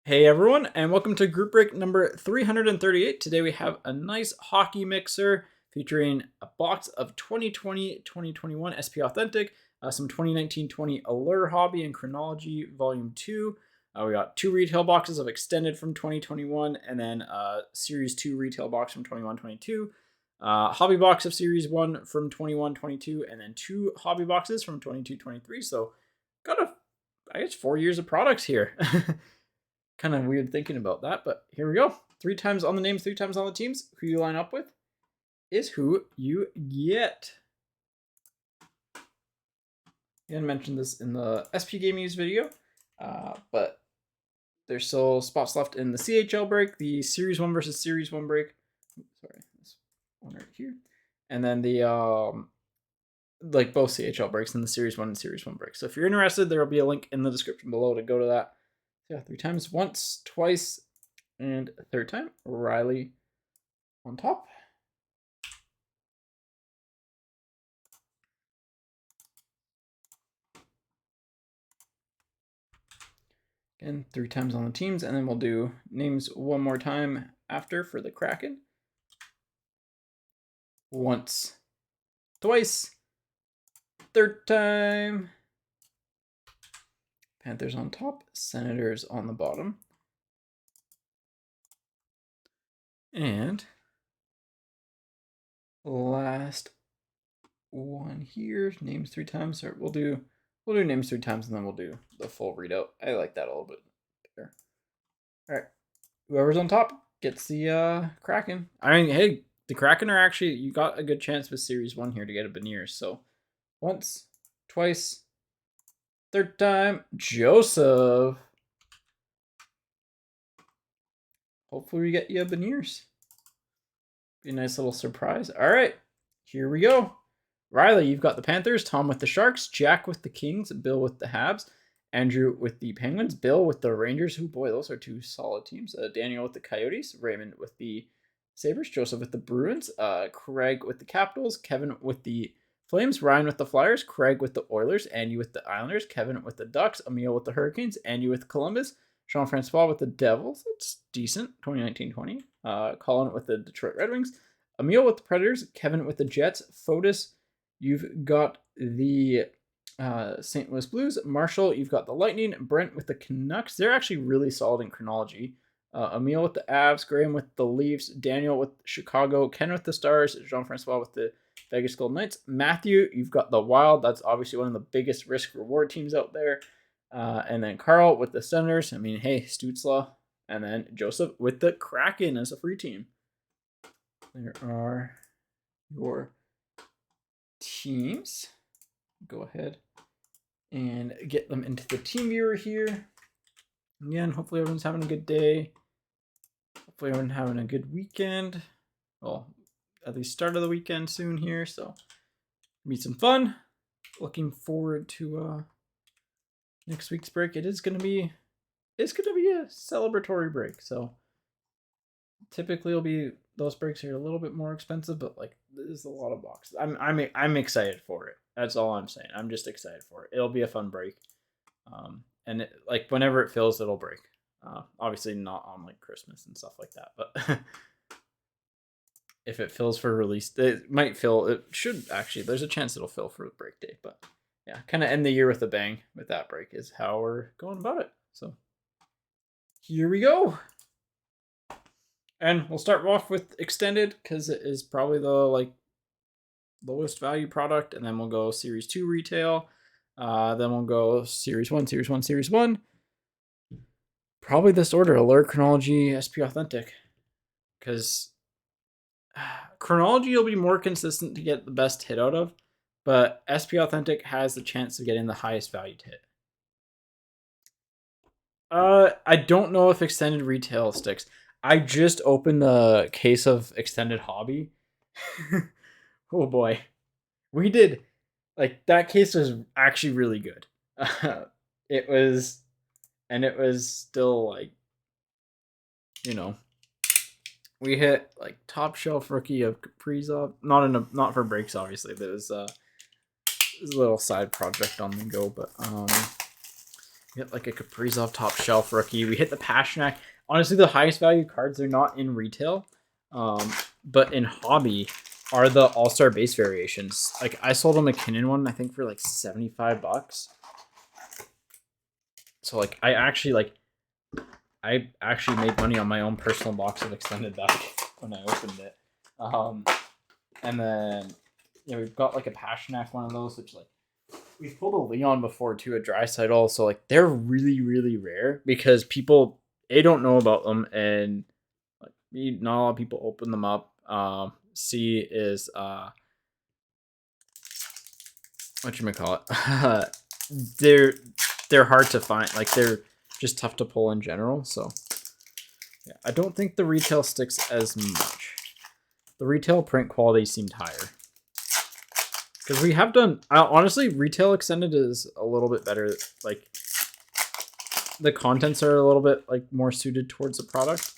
Hey everyone, and welcome to group break number 338. Today we have a nice hockey mixer featuring a box of 2020-2021 SP Authentic, some 2019-20 Allure Hobby and Chronology Volume 2. We got 2 retail boxes of Extended from 2021, and then Series 2 retail box from 21-22. Hobby box of Series 1 from 21-22, and then 2 hobby boxes from 22-23. So got I guess 4 years of products here. Kind of weird thinking about that, but here we go. 3 times on the names, 3 times on the teams. Who you line up with is who you get. I mentioned this in the SP Game Use video, but there's still spots left in the CHL break, the Series 1 versus Series 1 break. Sorry, this one right here. And then the, like both CHL breaks and the Series 1 and Series 1 breaks. So if you're interested, there will be a link in the description below to go to that. Yeah, 3 times, once, twice, and a third time. Riley on top. Again, 3 times on the teams, and then we'll do names one more time after for the Kraken. Once, twice, third time. Panthers on top, Senators on the bottom. And last one here, names 3 times. Or we'll do names 3 times, and then we'll do the full readout. I like that a little bit better. All right, whoever's on top gets the Kraken. I mean, hey, the Kraken are actually, you got a good chance with Series 1 here to get a Beniers. So once, twice, third time, Joseph. Hopefully we get you a Beniers. Be a nice little surprise. All right, here we go. Riley, you've got the Panthers, Tom with the Sharks, Jack with the Kings, Bill with the Habs, Andrew with the Penguins, Bill with the Rangers. Oh boy, those are 2 solid teams. Daniel with the Coyotes, Raymond with the Sabres, Joseph with the Bruins, Craig with the Capitals, Kevin with the Flames, Ryan with the Flyers, Craig with the Oilers, Andy with the Islanders, Kevin with the Ducks, Emil with the Hurricanes, Andy with Columbus, Jean-Francois with the Devils. That's decent, 2019-20. Colin with the Detroit Red Wings, Emil with the Predators, Kevin with the Jets, Fotis, you've got the St. Louis Blues, Marshall, you've got the Lightning, Brent with the Canucks. They're actually really solid in chronology. Emil with the Avs, Graham with the Leafs, Daniel with Chicago, Ken with the Stars, Jean-Francois with the Vegas Golden Knights. Matthew, you've got the Wild. That's obviously one of the biggest risk-reward teams out there. And then Carl with the Senators. I mean, hey, Stutzla. And then Joseph with the Kraken as a free team. There are your teams. Go ahead and get them into the team viewer here. Again, hopefully everyone's having a good day. Hopefully everyone's having a good weekend. Well, at least start of the weekend soon here, so be some fun. Looking forward to next week's break. It's gonna be a celebratory break. So typically it'll be, those breaks are a little bit more expensive, but like there's a lot of boxes. I'm excited for it. That's all I'm saying. I'm just excited for it. It'll be a fun break. And it, like whenever it fills, it'll break. Obviously not on like Christmas and stuff like that, but if it fills for release, it might fill. It should actually. There's a chance it'll fill for the break day, but yeah, kind of end the year with a bang with that break is how we're going about it. So here we go. And we'll start off with Extended because it is probably the like lowest value product, and then we'll go Series 2 retail. Then we'll go Series 1, Series 1, Series 1. Probably this order, Allure, Chronology, SP Authentic. Because Chronology will be more consistent to get the best hit out of, but SP Authentic has the chance of getting the highest valued hit. I don't know if Extended retail sticks. I just opened the case of Extended Hobby. Oh boy. We did. Like, that case was actually really good. It was still like, you know, we hit like top shelf rookie of Kaprizov. Not for breaks, obviously. There was a little side project on the go, but We hit like a Kaprizov top shelf rookie. We hit the Pasternak. Honestly, the highest value cards are not in retail, but in hobby are the All-Star base variations. Like I sold a McKinnon one, I think for like $75. So like I actually made money on my own personal box of extended back when I opened it. And then we've got like a Pasternak one of those, which like we've pulled a Leon before too, a Draisaitl. So like they're really, really rare because people don't know about them, and like not a lot of people open them up. C is whatchamacallit. they're hard to find. Like they're just tough to pull in general. So yeah, I don't think the retail sticks as much. The retail print quality seemed higher. Because we have done, honestly, retail extended is a little bit better. Like, the contents are a little bit like more suited towards the product.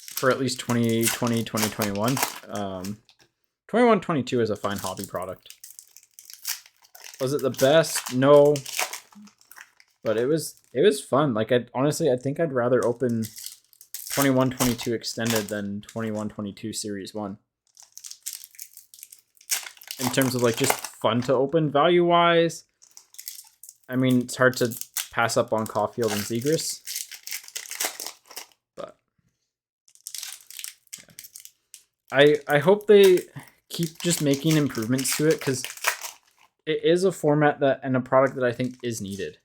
For at least 2020, 2021. 21-22 is a fine hobby product. Was it the best? No. But it was fun. Like, honestly, I think I'd rather open 21-22 extended than 21-22 series 1. In terms of like just fun to open value wise, I mean, it's hard to pass up on Caulfield and Zegras. But yeah. I hope they keep just making improvements to it, because it is a format that and a product that I think is needed.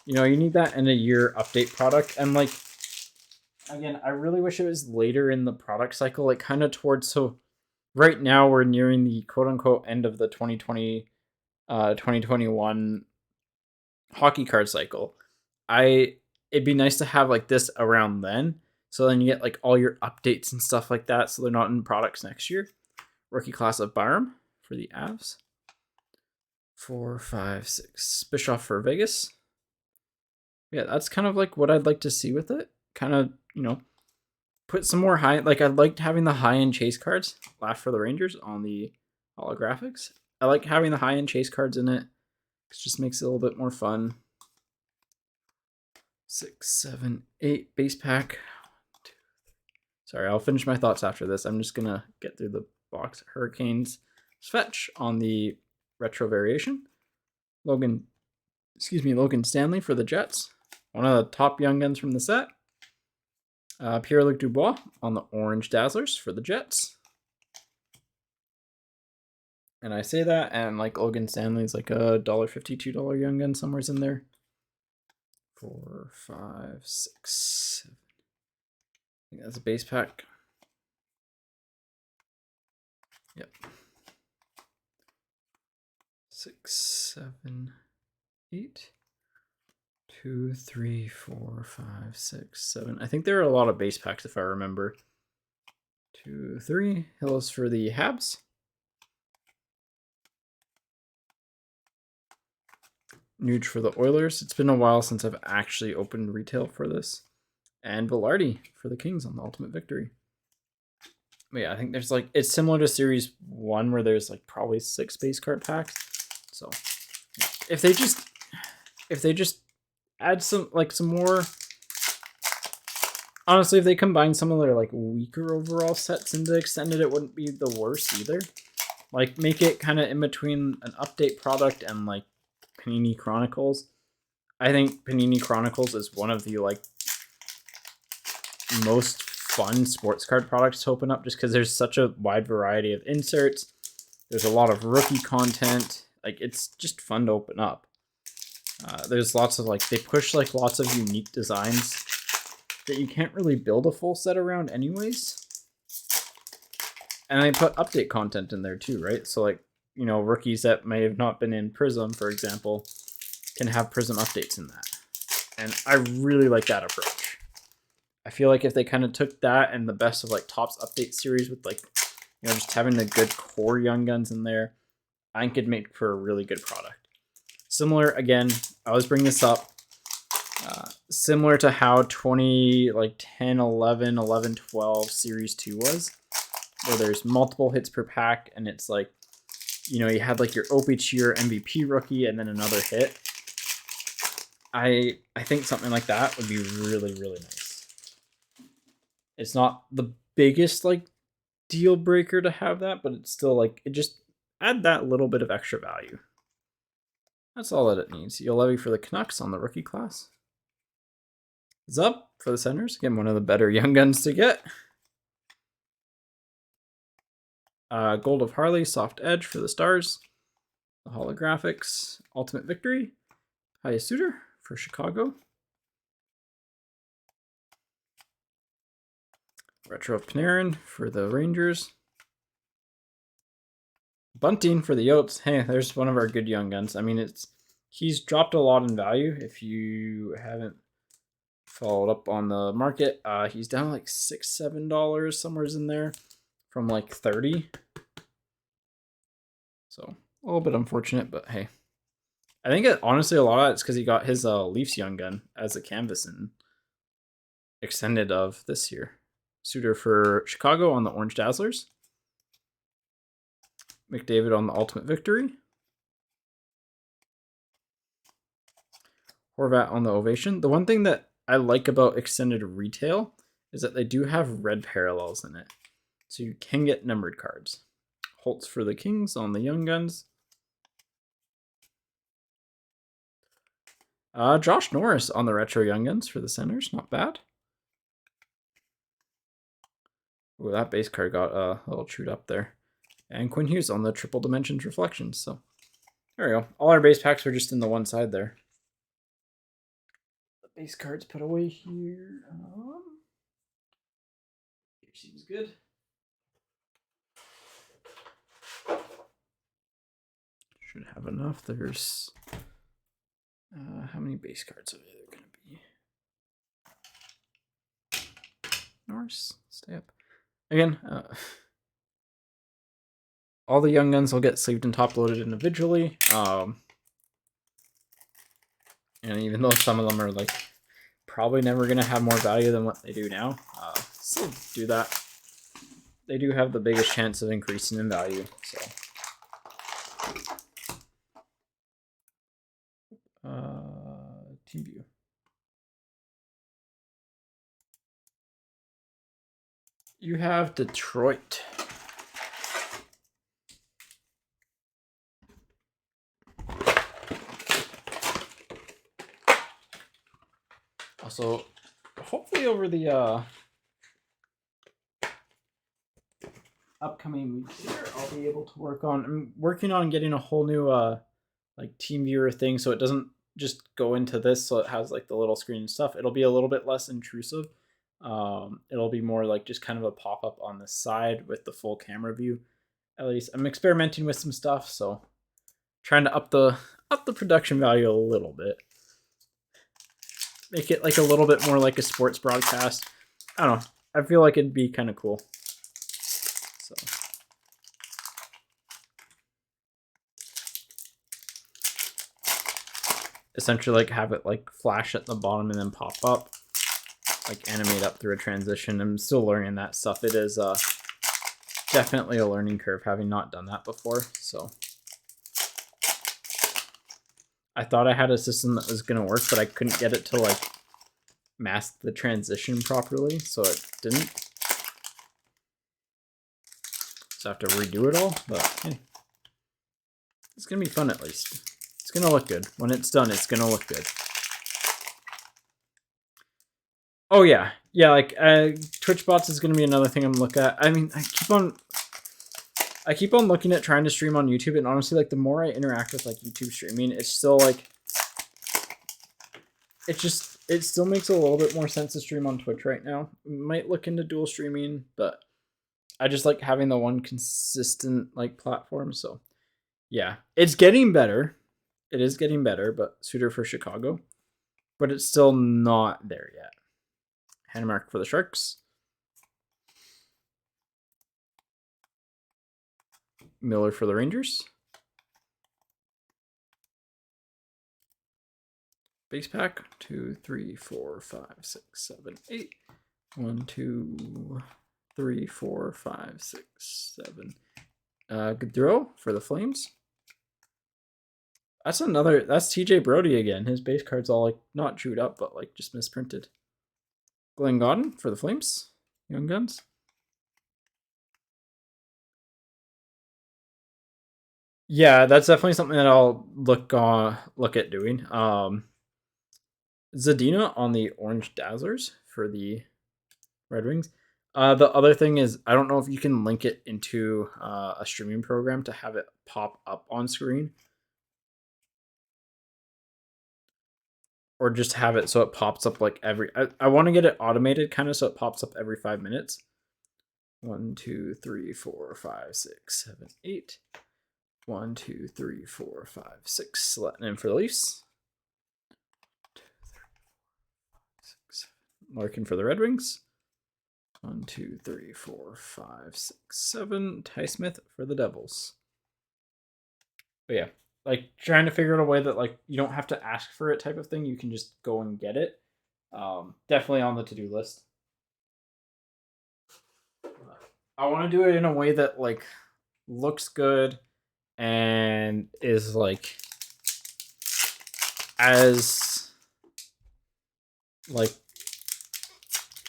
You need that in a year update product, and like, again, I really wish it was later in the product cycle, like kind of towards, so right now we're nearing the quote-unquote end of the 2020, 2021 hockey card cycle. It'd be nice to have like this around then, so then you get like all your updates and stuff like that, so they're not in products next year. Rookie class of Byram for the Avs. 4, 5, 6. Bischoff for Vegas. Yeah, that's kind of like what I'd like to see with it. Kind of, put some more high, like I liked having the high-end chase cards, Laugh for the Rangers, on the holographics. I like having the high-end chase cards in it. It just makes it a little bit more fun. 6, 7, 8 base pack. 1, 2, 3. Sorry, I'll finish my thoughts after this. I'm just gonna get through the box. Hurricanes Fetch on the retro variation. Logan Stanley for the Jets. One of the top young guns from the set. Pierre-Luc Dubois on the orange Dazzlers for the Jets. And I say that, and like Logan Stanley's like a $1.50, $2 young gun somewhere's in there. 4, 5, 6, 7. I think that's a base pack. Yep. 6, 7, 8. 2, 3, 4, 5, 6, 7. I think there are a lot of base packs if I remember. 2, 3. Hills for the Habs. Nuge for the Oilers. It's been a while since I've actually opened retail for this. And Velarde for the Kings on the Ultimate Victory. But yeah, I think there's like, it's similar to Series 1 where there's like probably 6 base card packs. So if they just add some more, honestly, if they combine some of their like weaker overall sets into extended, it wouldn't be the worst either. Like make it kind of in between an update product and like Panini Chronicles. I think Panini Chronicles is one of the like most fun sports card products to open up, just because there's such a wide variety of inserts. There's a lot of rookie content. Like it's just fun to open up. There's lots of like, they push like lots of unique designs that you can't really build a full set around anyways. And they put update content in there too, right? So like, rookies that may have not been in Prism, for example, can have Prism updates in that. And I really like that approach. I feel like if they kind of took that and the best of like Topps update series with like, just having the good core young guns in there, I think it'd make for a really good product. Similar, again, I always bring this up, similar to how 10, 11, 11, 12 Series 2 was, where there's multiple hits per pack, and it's like, you know, you had like your OPC or MVP rookie and then another hit. I think something like that would be really, really nice. It's not the biggest like deal breaker to have that, but it's still like, it just add that little bit of extra value. That's all that it needs. You'll levy for the Canucks on the rookie class. Zup for the Senators. Again, one of the better young guns to get. Gold of Harley, Soft Edge for the Stars. The holographics, Ultimate Victory. Highest Suitor for Chicago. Retro of Panarin for the Rangers. Bunting for the Yotes. Hey, there's one of our good young guns. I mean, he's dropped a lot in value. If you haven't followed up on the market, he's down like $6-7 somewhere in there from like 30. So a little bit unfortunate, but hey, I think honestly a lot of it's because he got his Leafs young gun as a canvas and extended of this year. Suitor for Chicago on the Orange Dazzlers. McDavid on the Ultimate Victory. Horvat on the Ovation. The one thing that I like about extended retail is that they do have red parallels in it. So you can get numbered cards. Holtz for the Kings on the Young Guns. Josh Norris on the Retro Young Guns for the Senators. Not bad. Ooh, that base card got a little chewed up there. And Quinn Hughes on the Triple Dimensions Reflections. So there we go. All our base packs were just in the one side there. The base cards put away here. Here seems good. Should have enough. There's how many base cards are there going to be? Norris, stay up. Again, all the young guns will get sleeved and top loaded individually. And even though some of them are like probably never going to have more value than what they do now, still do that. They do have the biggest chance of increasing in value. So, team view. You have Detroit. Also, hopefully over the upcoming weeks here, I'll be able to work on. I'm working on getting a whole new like team viewer thing, so it doesn't just go into this. So it has like the little screen and stuff. It'll be a little bit less intrusive. It'll be more like just kind of a pop up on the side with the full camera view. At least I'm experimenting with some stuff, so trying to up the production value a little bit. Make it like a little bit more like a sports broadcast. I don't know. I feel like it'd be kind of cool. So essentially like have it like flash at the bottom and then pop up, like animate up through a transition. I'm still learning that stuff. It is definitely a learning curve having not done that before. So I thought I had a system that was going to work, but I couldn't get it to like mask the transition properly, so it didn't. So I have to redo it all, but hey, it's going to be fun at least. It's going to look good. When it's done, it's going to look good. Oh yeah. Yeah, like Twitch bots is going to be another thing I'm looking at. I mean, I keep on looking at trying to stream on YouTube, and honestly, like the more I interact with like YouTube streaming, it's still like it still makes a little bit more sense to stream on Twitch right now. Might look into dual streaming, but I just like having the one consistent like platform. So yeah, it's getting better. It is getting better, but Suitor for Chicago, but it's still not there yet. Hannemark for the Sharks. Miller for the Rangers. Base pack 2, 3, 4, 5, 6, 7, 8. 1, 2, 3, 4, 5, 6, 7, Good throw for the Flames. That's TJ Brody again. His base card's all like not chewed up, but like just misprinted. Glenn Godden for the Flames. Young Guns. Yeah, that's definitely something that I'll look at doing. Zadina on the Orange Dazzlers for the Red Wings. The other thing is, I don't know if you can link it into a streaming program to have it pop up on screen, or just have it so it pops up like every. I want to get it automated, kind of, so it pops up every 5 minutes. 1, 2, 3, 4, 5, 6, 7, 8. 1, 2, 3, 4, 5, 6. Letting in for the Leafs. 2, 3, 4, 5, 6, 7. Larkin for the Red Wings. 1, 2, 3, 4, 5, 6, 7. Ty Smith for the Devils. But yeah, like trying to figure out a way that like you don't have to ask for it type of thing. You can just go and get it. Definitely on the to-do list. I want to do it in a way that like looks good and is like as like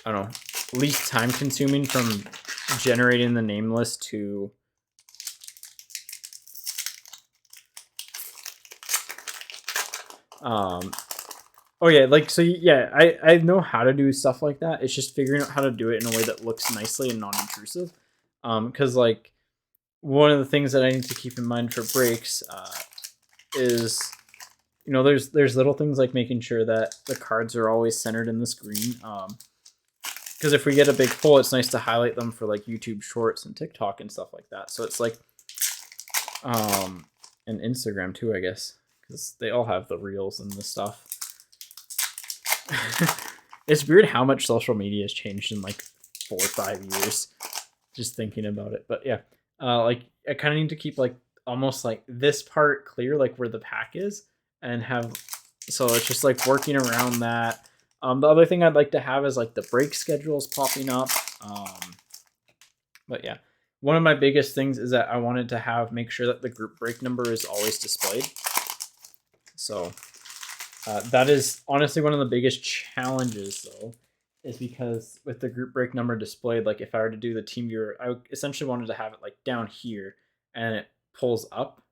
I don't know, least time consuming from generating the name list to oh yeah, like so yeah, I know how to do stuff like that. It's just figuring out how to do it in a way that looks nicely and non-intrusive. Because like one of the things that I need to keep in mind for breaks is there's little things like making sure that the cards are always centered in the screen. Because if we get a big pull, it's nice to highlight them for like YouTube Shorts and TikTok and stuff like that. So it's like, and Instagram too, I guess, because they all have the reels and the stuff. It's weird how much social media has changed in like 4 or 5 years. Just thinking about it, but yeah, like I kind of need to keep like almost like this part clear, like where the pack is, and have so it's just like working around that. The other thing I'd like to have is like the break schedules popping up. But yeah, one of my biggest things is that I wanted to make sure that the group break number is always displayed. So that is honestly one of the biggest challenges, though, is because with the group break number displayed, like if I were to do the team viewer, I essentially wanted to have it like down here and it pulls up.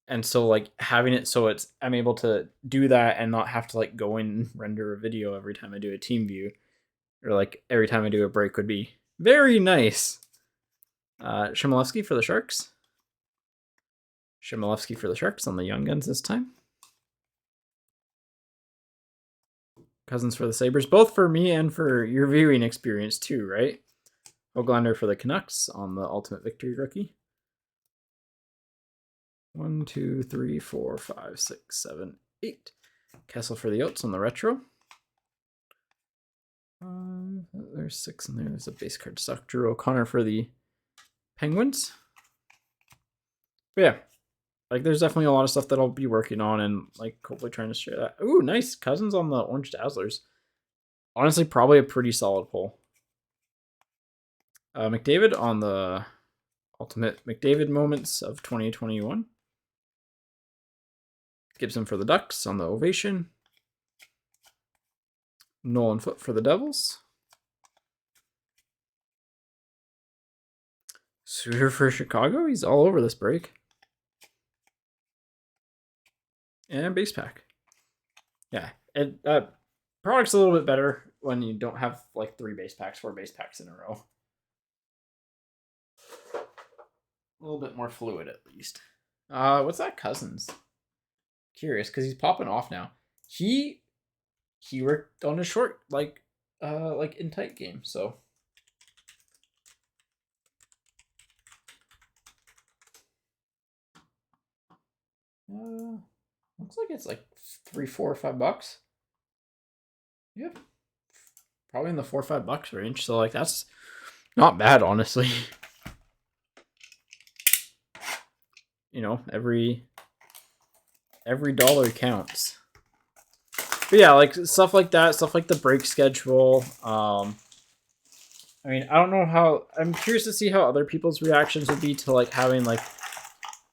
And so like having it so I'm able to do that and not have to like go and render a video every time I do a team view, or like every time I do a break would be very nice. Shimolovsky for the Sharks. Shimolovsky for the Sharks on the Young Guns this time. Cousins for the Sabres, both for me and for your viewing experience too, right? Hoglander for the Canucks on the Ultimate Victory rookie. 1, 2, 3, 4, 5, 6, 7, 8. Kessel for the Oats on the retro. There's 6 in there. There's a base card stock. Drew O'Connor for the Penguins. But yeah, like there's definitely a lot of stuff that I'll be working on and like hopefully trying to share that. Ooh, nice. Cousins on the Orange Dazzlers. Honestly, probably a pretty solid pull. McDavid on the Ultimate McDavid Moments of 2021. Gibson for the Ducks on the Ovation. Nolan Foote for the Devils. Suter for Chicago. He's all over this break. And base pack. Yeah, product's a little bit better when you don't have like 4 base packs in a row. A little bit more fluid at least. What's that Cousins? Curious, because he's popping off now. He worked on a short like in tight game, so looks like it's like $3, $4, or $5. Yep, probably in the $4 or $5 range. So like that's not bad, honestly. Every dollar counts. But yeah, like stuff like that, stuff like the break schedule. I I mean, I don't know how. I'm curious to see how other people's reactions would be to like having like,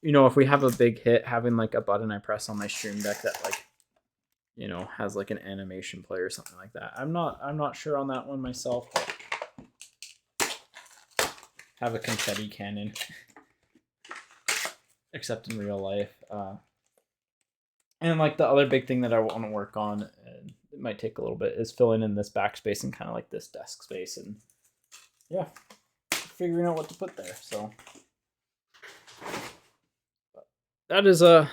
you know, if we have a big hit, having like a button I press on my stream deck that like, you know, has like an animation play or something like that. I'm not sure on that one myself. Have a confetti cannon, except in real life. And like the other big thing that I want to work on, and it might take a little bit, is filling in this backspace and kind of like this desk space, and yeah, figuring out what to put there. So that is a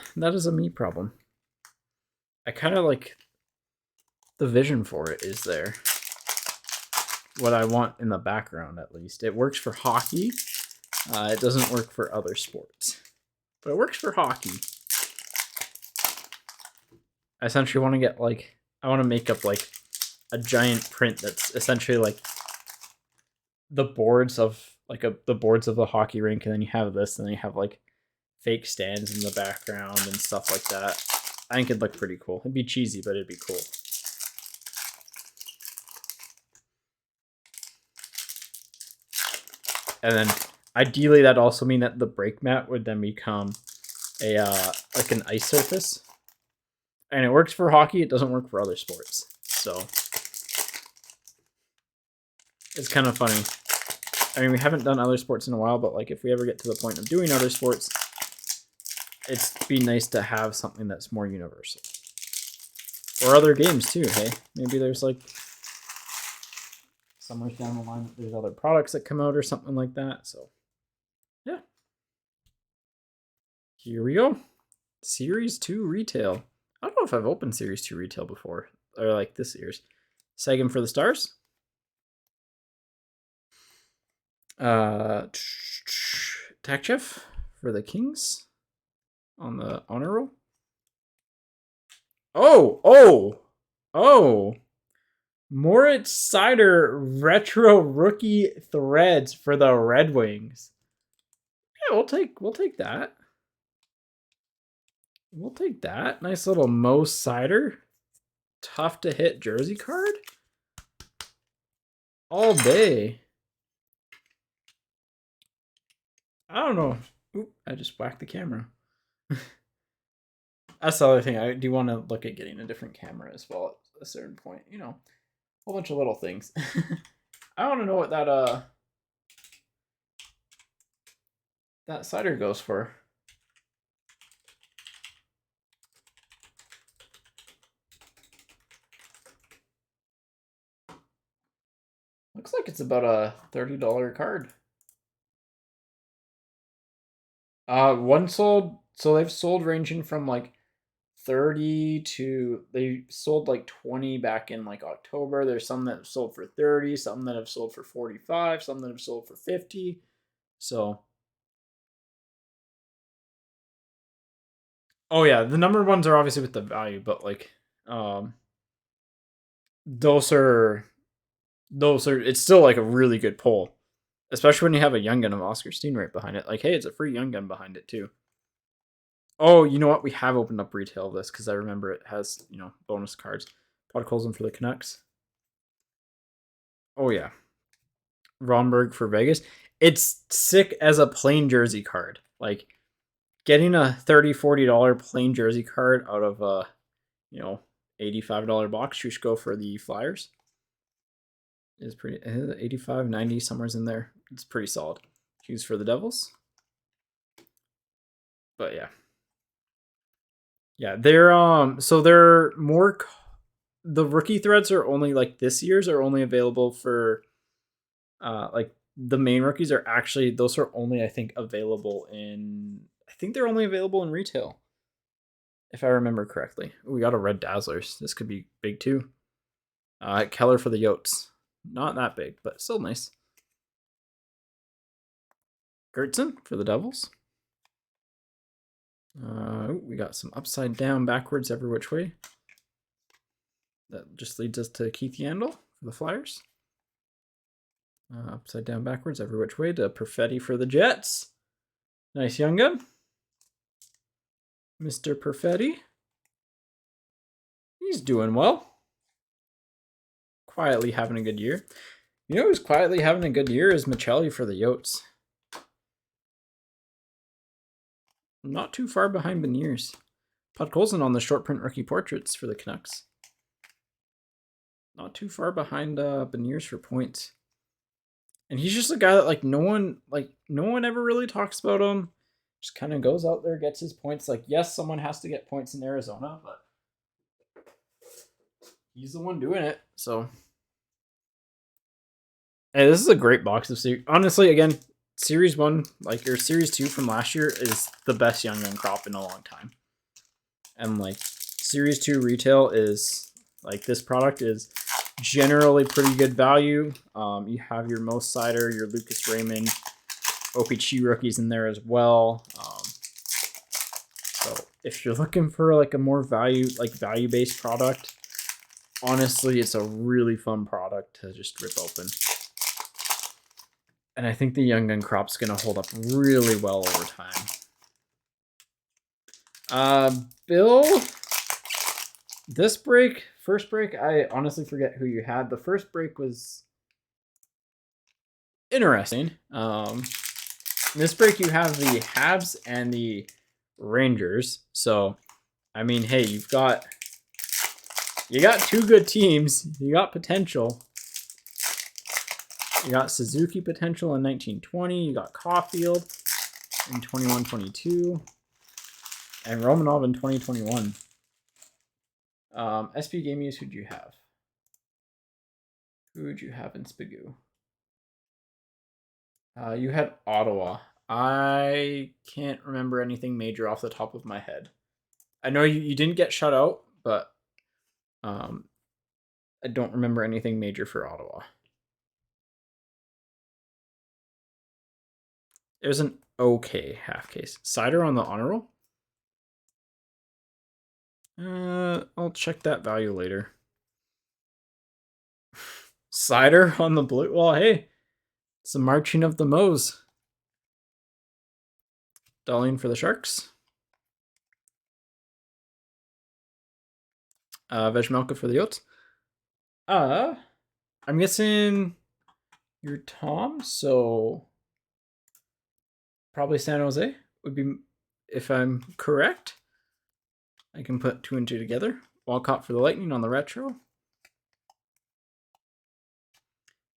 me problem. I kind of like the vision for it is there. What I want in the background, at least. It works for hockey. It doesn't work for other sports, but it works for hockey. I essentially want to get like, I want to make up like a giant print that's essentially like the boards of like the boards of the hockey rink, and then you have this, and then you have like fake stands in the background and stuff like that. I think it'd look pretty cool. It'd be cheesy, but it'd be cool. And then ideally that'd also mean that the brake mat would then become a like an ice surface. And it works for hockey, it doesn't work for other sports. So it's kind of funny. I mean, we haven't done other sports in a while, but like if we ever get to the point of doing other sports, it'd be nice to have something that's more universal. Or other games too, hey? Maybe there's like somewhere down the line that there's other products that come out or something like that. So yeah. Here we go. Series 2 retail. I don't know if I've opened Series 2 retail before. Or like this year's. Segum for the Stars. Takchev for the Kings on the honor roll. Oh! Moritz Seider retro rookie threads for the Red Wings. Yeah, we'll take that. We'll take that. Nice little Mo Seider. Tough to hit jersey card. All day. I don't know. Oop, I just whacked the camera. That's the other thing. I do want to look at getting a different camera as well at a certain point. You know, a whole bunch of little things. I want to know what that cider goes for. Looks like it's about a $30 card. One sold, so they've sold ranging from like 30 to, they sold like 20 back in like October. There's some that have sold for 30, some that have sold for 45, some that have sold for 50. So, oh yeah, the numbered ones are obviously with the value, but like, those are, it's still like a really good pull, especially when you have a young gun of Oscar Steen right behind it. Like, hey, it's a free young gun behind it too. Oh, you know what? We have opened up retail of this because I remember it has, you know, bonus cards. Podkolzin for the Canucks. Oh yeah. Romberg for Vegas. It's sick as a plain jersey card. Like getting a $30, $40 plain jersey card out of a, you know, $85 box. You should go for the Flyers. Is pretty 85, 90, somewhere's in there. It's pretty solid. Choose for the Devils. But yeah. Yeah, they're so they're more, the rookie threads are only like this year's are only available for like the main rookies are actually, those are only I think available in, I think they're only available in retail. If I remember correctly. Ooh, we got a red Dazzlers. This could be big too. Keller for the Yotes. Not that big, but still nice. Gertzen for the Devils. We got some upside down, backwards, every which way. That just leads us to Keith Yandel for the Flyers. Upside down, backwards, every which way to Perfetti for the Jets. Nice young gun. Mr. Perfetti. He's doing well. Quietly having a good year. You know who's quietly having a good year is Michelli for the Yotes. Not too far behind Beniers. Podkolzin on the short print rookie portraits for the Canucks. Not too far behind Beniers for points. And he's just a guy that like no one ever really talks about him. Just kind of goes out there, gets his points. Like, yes, someone has to get points in Arizona, but he's the one doing it. So, hey, this is a great box of series. Honestly, again, Series 1, like, or Series 2 from last year is the best Young Gun crop in a long time. And, like, Series 2 retail is, like, this product is generally pretty good value. You have your Mo Sider, your Lucas Raymond, OPG rookies in there as well. So if you're looking for like a more value-based product, honestly, it's a really fun product to just rip open. And I think the Young Gun crop's going to hold up really well over time. Bill, this break, first break, I honestly forget who you had. The first break was interesting. This break you have the Habs and the Rangers. So, I mean, hey, you got two good teams. You got potential. You got Suzuki potential in 1920. You got Caulfield in 21-22. And Romanov in 2021. SP Game Use, who'd you have? Who would you have in Spigoo? You had Ottawa. I can't remember anything major off the top of my head. I know you didn't get shut out, but I don't remember anything major for Ottawa. It was an okay half case. Cider on the honor roll? I'll check that value later. Cider on the blue? Well, hey, it's the marching of the Moes. Darlene for the Sharks. Vejmelka for the Yotes. I'm guessing you're Tom, so probably San Jose would be, if I'm correct. I can put 2 and 2 together. Walcott for the Lightning on the retro.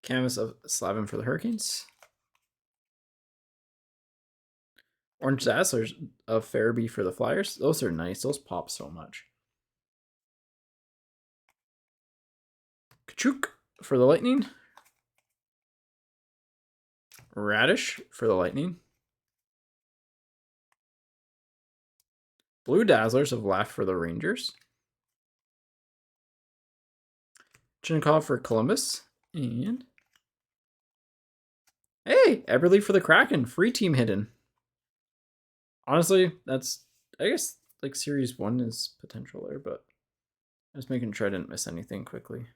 Canvas of Slavin for the Hurricanes. Orange Dazzlers of Farabee for the Flyers. Those are nice. Those pop so much. Kachuk for the Lightning. Radish for the Lightning. Blue Dazzlers of Laugh for the Rangers. Chinikov for Columbus. And hey, Eberle for the Kraken. Free team hidden. Honestly, that's, I guess, like Series 1 is potential there, but I was making sure I didn't miss anything quickly.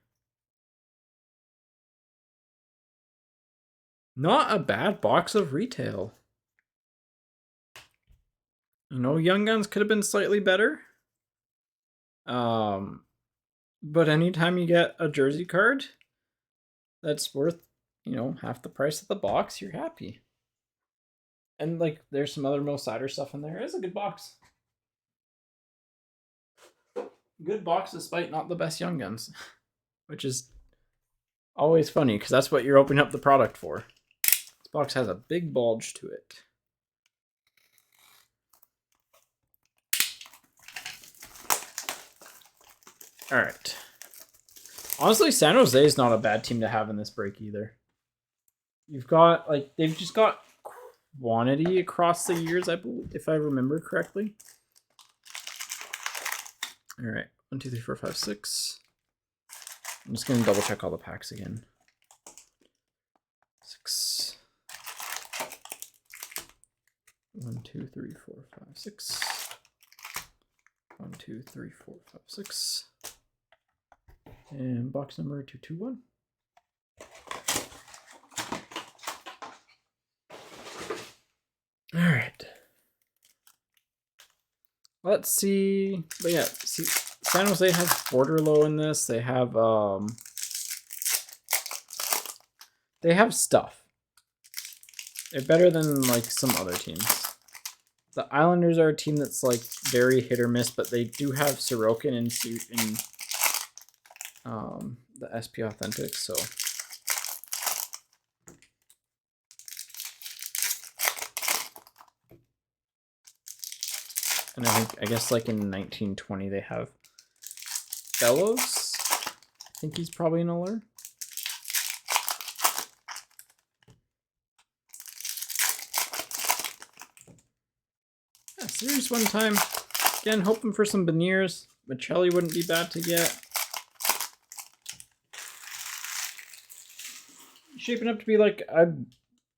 Not a bad box of retail. You know, Young Guns could have been slightly better. But anytime you get a jersey card that's worth, you know, half the price of the box, you're happy. And like, there's some other Mo Sider stuff in there. It's a good box. Good box despite not the best Young Guns, which is always funny because that's what you're opening up the product for. This box has a big bulge to it. All right. Honestly, San Jose is not a bad team to have in this break either. You've got, like, they've just got quantity across the years, I believe, if I remember correctly. All right. 1, 2, 3, 4, 5, 6. I'm just going to double check all the packs again. 6. 1, 2, 3, 4, 5, 6. 1, 2, 3, 4, 5, 6. And box number 221. All right. Let's see. But yeah, see, San Jose has Borderlow in this. They have They have stuff. They're better than like some other teams. The Islanders are a team that's like very hit or miss, but they do have Sorokin in the SP Authentic, so. And I guess like in 1920 they have Bellows. I think he's probably an Allure. Yeah, series one time. Again, hoping for some Beniers. Michelli wouldn't be bad to get. Shaping up to be like a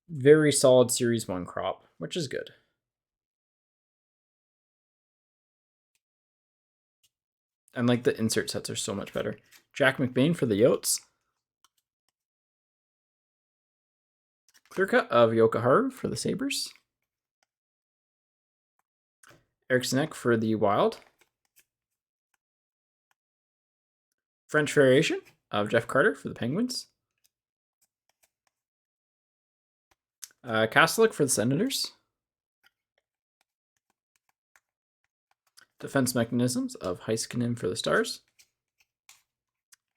very solid series one crop, which is good. And like the insert sets are so much better. Jack McBain for the Yotes. Clear cut of Yokoharu for the Sabres. Eriksson Ek for the Wild. French variation of Jeff Carter for the Penguins. Kastelik for the Senators. Defense mechanisms of Heiskanen for the Stars.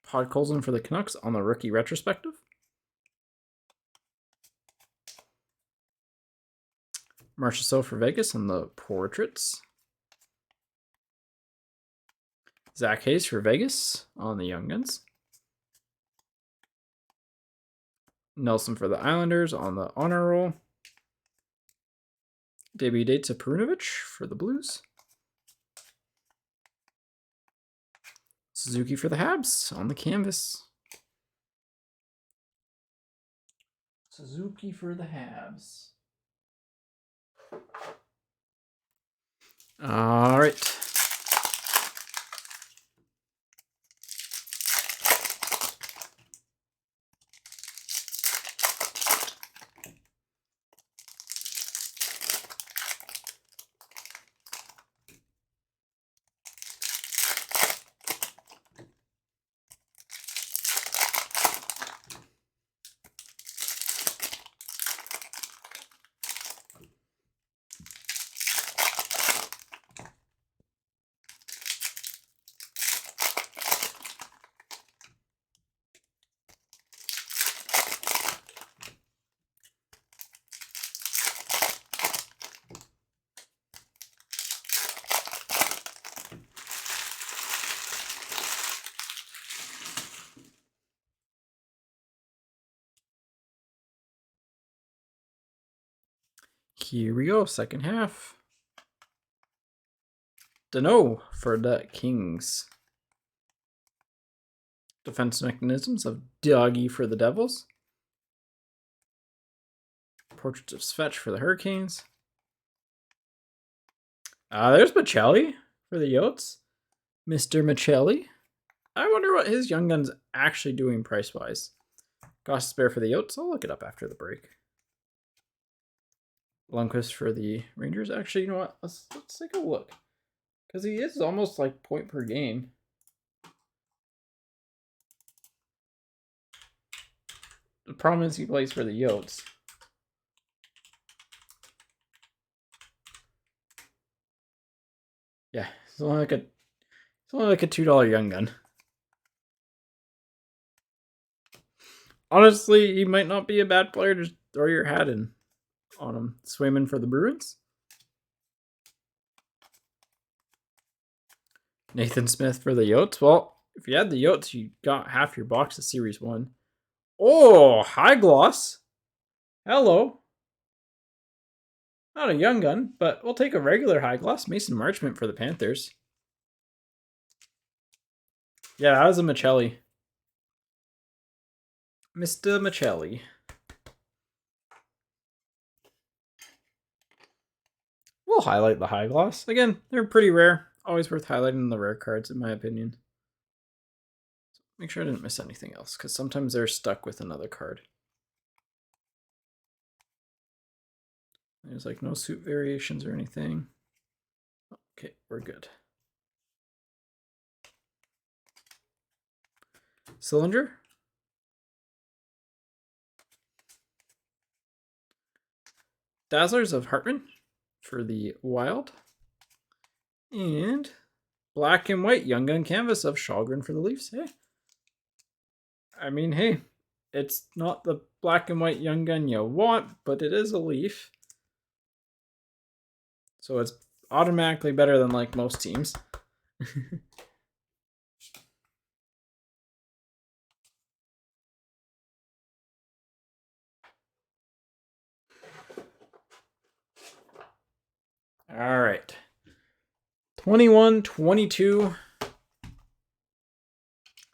Podkolzin for the Canucks on the rookie retrospective. Marchessault for Vegas on the portraits. Zach Hayes for Vegas on the Young Guns. Nelson for the Islanders on the honor roll. Debut dates of Perunovic for the Blues. Suzuki for the Habs on the canvas. Suzuki for the Habs. All right. Here we go, second half. Dano for the Kings. Defense mechanisms of Doggy for the Devils. Portraits of Svetch for the Hurricanes. There's Michelli for the Yotes. Mr. Michelli. I wonder what his Young Gun's actually doing price-wise. Goss Spare for the Yotes. I'll look it up after the break. Lundqvist for the Rangers. Actually, you know what? Let's take a look. Because he is almost like point per game. The problem is he plays for the Yotes. Yeah, it's only like a $2 Young Gun. Honestly, he might not be a bad player to throw your hat in on him. Swayman for the Bruins. Nathan Smith for the Yotes. Well, if you had the Yotes, you got half your box of Series 1. Oh, high gloss. Hello. Not a Young Gun, but we'll take a regular high gloss. Mason Marchment for the Panthers. Yeah, that was a Michelli. Mr. Michelli. We'll highlight the high gloss. Again, they're pretty rare. Always worth highlighting the rare cards, in my opinion. Make sure I didn't miss anything else, because sometimes they're stuck with another card. There's like no suit variations or anything. Okay, we're good. Cylinder. Dazzlers of Hartman for the Wild. And black and white Young Gun canvas of Shalgren for the Leafs. Hey, I mean, hey, it's not the black and white Young Gun you want, but it is a Leaf. So it's automatically better than like most teams. All right. 21-22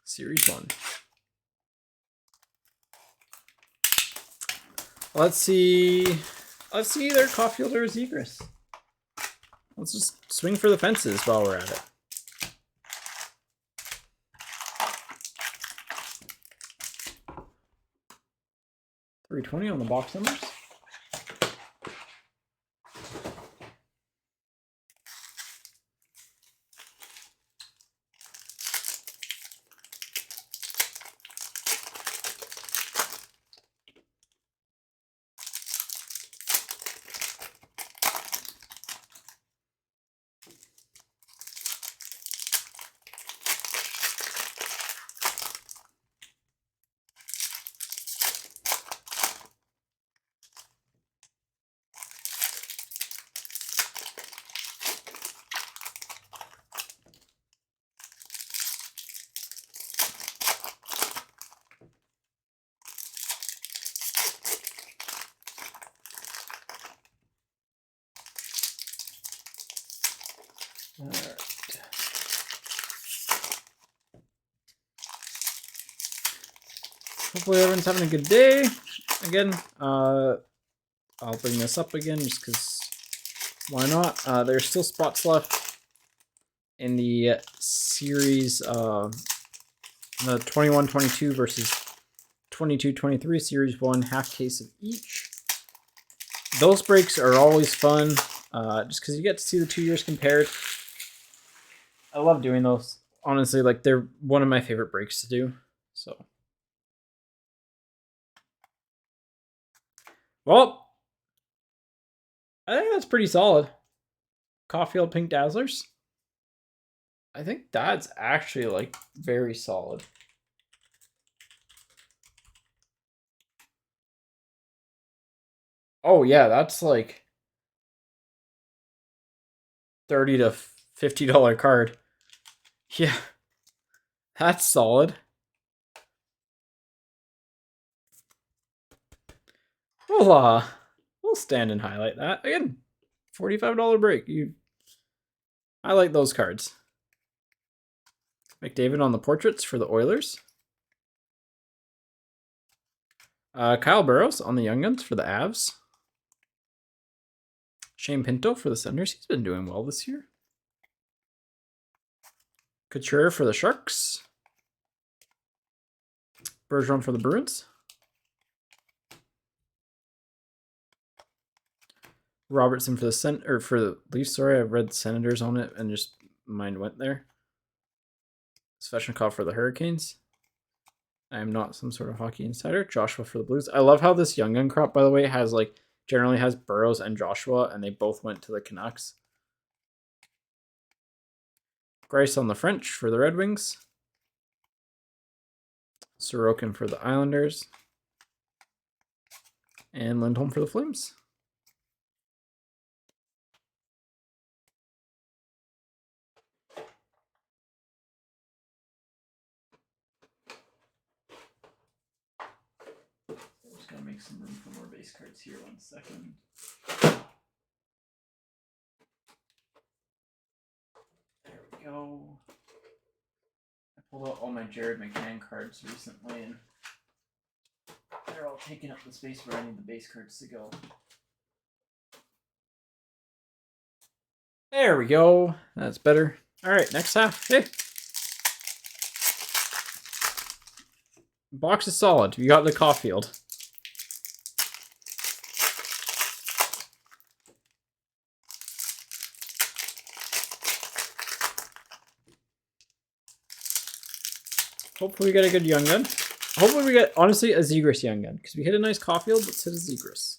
Series 1. Let's see either Caulfield or Zegras. Let's just swing for the fences while we're at it. $3.20 on the box numbers. All right. Hopefully everyone's having a good day. Again, I'll bring this up again just because why not? There's still spots left in the series, the 21-22 versus 22-23 Series 1, half case of each. Those breaks are always fun, just because you get to see the 2 years compared. I love doing those. Honestly, like they're one of my favorite breaks to do. So, well, I think that's pretty solid. Caulfield Pink Dazzlers. I think that's actually like very solid. Oh yeah, that's like $30 to $50 card. Yeah, that's solid. We'll stand and highlight that again. $45 break. I like those cards. McDavid on the portraits for the Oilers. Kyle Burrows on the Young Guns for the Avs. Shane Pinto for the Senators. He's been doing well this year. Couture for the Sharks. Bergeron for the Bruins. Robertson for the Leafs. Sorry, I read the Senators on it and just mind went there. Svechnikov for the Hurricanes. I am not some sort of hockey insider. Joshua for the Blues. I love how this Young Gun crop, by the way, generally has Burrows and Joshua, and they both went to the Canucks. Grice on the French for the Red Wings. Sorokin for the Islanders. And Lindholm for the Flames. I'm just going to make some room for more base cards here. 1 second. There we go. I pulled out all my Jared McCann cards recently, and they're all taking up the space where I need the base cards to go. There we go. That's better. All right, next half. Hey. Box is solid. You got the Caulfield. Hopefully we get a good Young Gun. Hopefully we get, honestly, a Zegras Young Gun. Because we hit a nice Caulfield, let's hit a Zegras.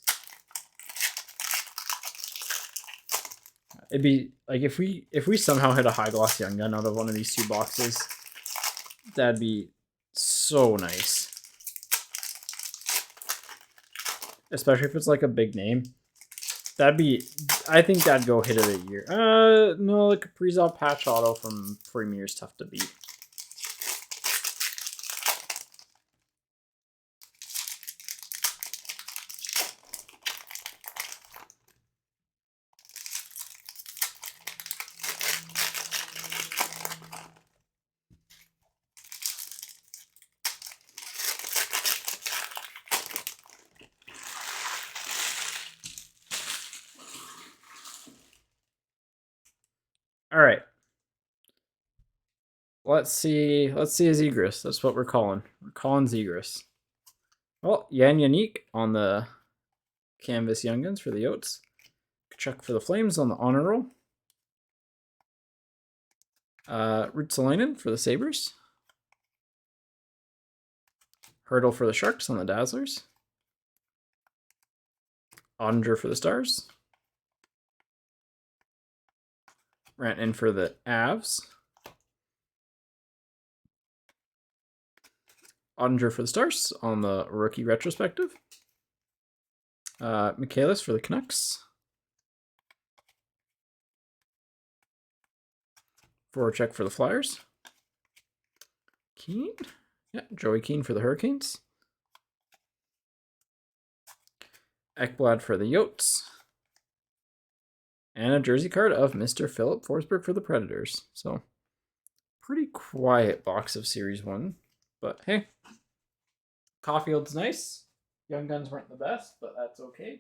It'd be like if we somehow hit a high gloss young gun out of one of these two boxes, that'd be so nice. Especially if it's like a big name. That'd be, I think that'd go hit of the year. No, the Kaprizov patch auto from Premier is tough to beat. All right. Let's see a Zegras. That's what we're calling. We're calling Zegras. Well, Yan Yannick on the Canvas Young Guns for the Yotes. Kachuk for the Flames on the Honor Roll. Rutsalainen for the Sabres. Hurdle for the Sharks on the Dazzlers. Ottinger for the Stars. Rantanen for the Avs. Ottinger for the Stars on the Rookie Retrospective. Michaelis for the Canucks. Voracek for the Flyers. Keane. Yeah, Joey Keane for the Hurricanes. Ekblad for the Yotes. And a jersey card of Mr. Philip Forsberg for the Predators. So, pretty quiet box of Series 1. But hey, Caulfield's nice. Young Guns weren't the best, but that's okay.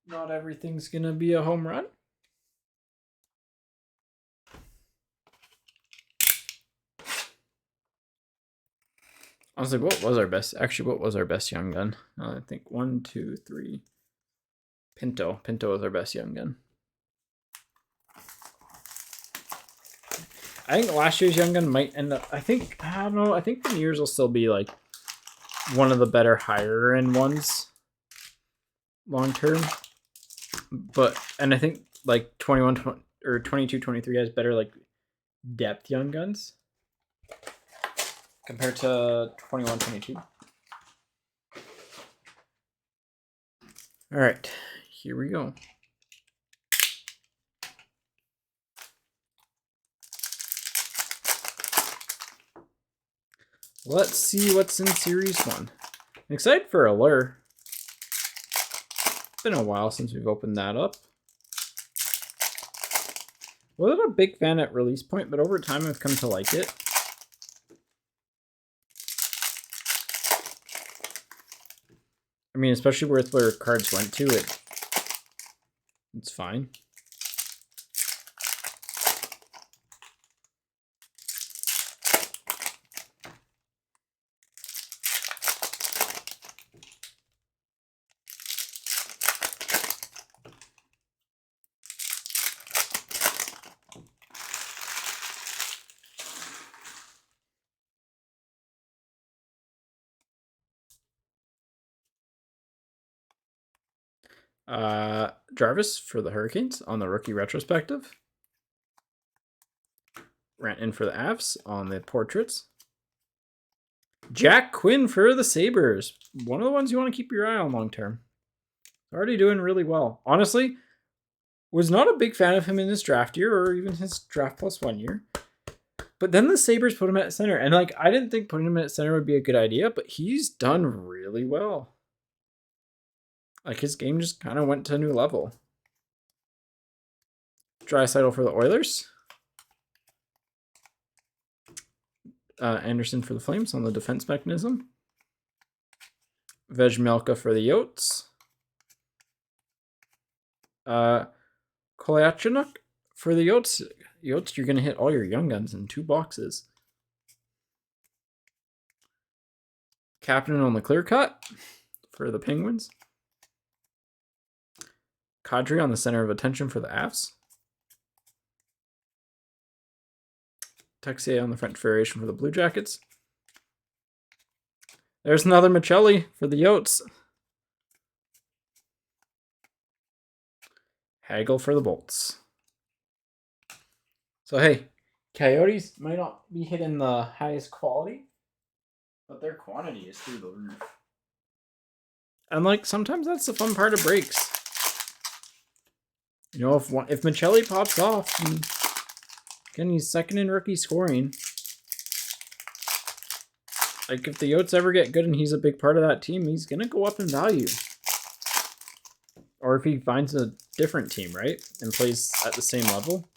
Not everything's going to be a home run. Honestly, what was our best? Actually, what was our best Young Gun? I think 1, 2, 3. Pinto. Pinto was our best Young Gun. I think last year's Young Gun might end up. I don't know. I think the years will still be like one of the better higher end ones long term. And I think like 21 or 22, 23 has better like depth Young Guns compared to 21, 22. All right, here we go. Let's see what's in Series 1. I'm excited for Allure. It's been a while since we've opened that up. Wasn't a big fan at release point, but over time I've come to like it. I mean, especially with where cards went to, it's fine. Jarvis for the Hurricanes on the Rookie Retrospective. Rantanen for the Avs on the Portraits. Jack Quinn for the Sabres. One of the ones you want to keep your eye on long term. Already doing really well. Honestly, was not a big fan of him in his draft year or even his draft plus 1 year. But then the Sabres put him at center. And like I didn't think putting him at center would be a good idea, but he's done really well. Like his game just kind of went to a new level. Draisaitl for the Oilers. Anderson for the Flames on the defense mechanism. Vejmelka for the Yotes. Kolyachuk for the Yotes. Yotes, you're going to hit all your Young Guns in 2 boxes. Captain on the clear cut for the Penguins. Kadri on the center of attention for the Avs. Texier on the French variation for the Blue Jackets. There's another Michelli for the Yotes. Haggle for the bolts. So hey, Coyotes might not be hitting the highest quality, but their quantity is through the roof. And like sometimes that's the fun part of breaks. You know, if Michelli pops off, and again he's second in rookie scoring. Like if the Yotes ever get good and he's a big part of that team, he's gonna go up in value. Or if he finds a different team, right, and plays at the same level.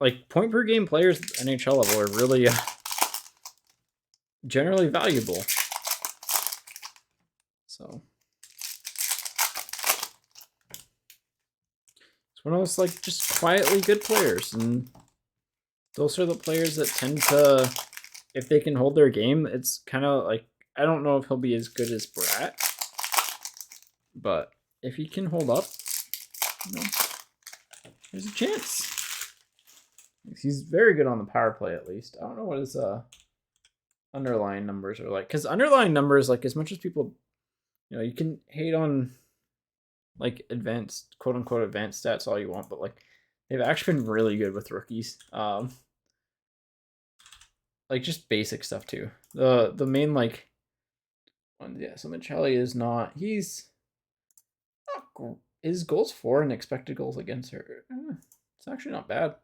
Like point per game players at the NHL level are really generally valuable. So it's one of those like just quietly good players, and those are the players that tend to, if they can hold their game, it's kind of like, I don't know if he'll be as good as Brat, but if he can hold up, you know, there's a chance. He's very good on the power play, at least. I don't know what his underlying numbers are like, because underlying numbers, like as much as people, you know, you can hate on like advanced, quote unquote advanced stats all you want, but like they've actually been really good with rookies. Like just basic stuff too. The main like one, yeah. So Michelli is not. He's not. His goals for and expected goals against her. It's actually not bad.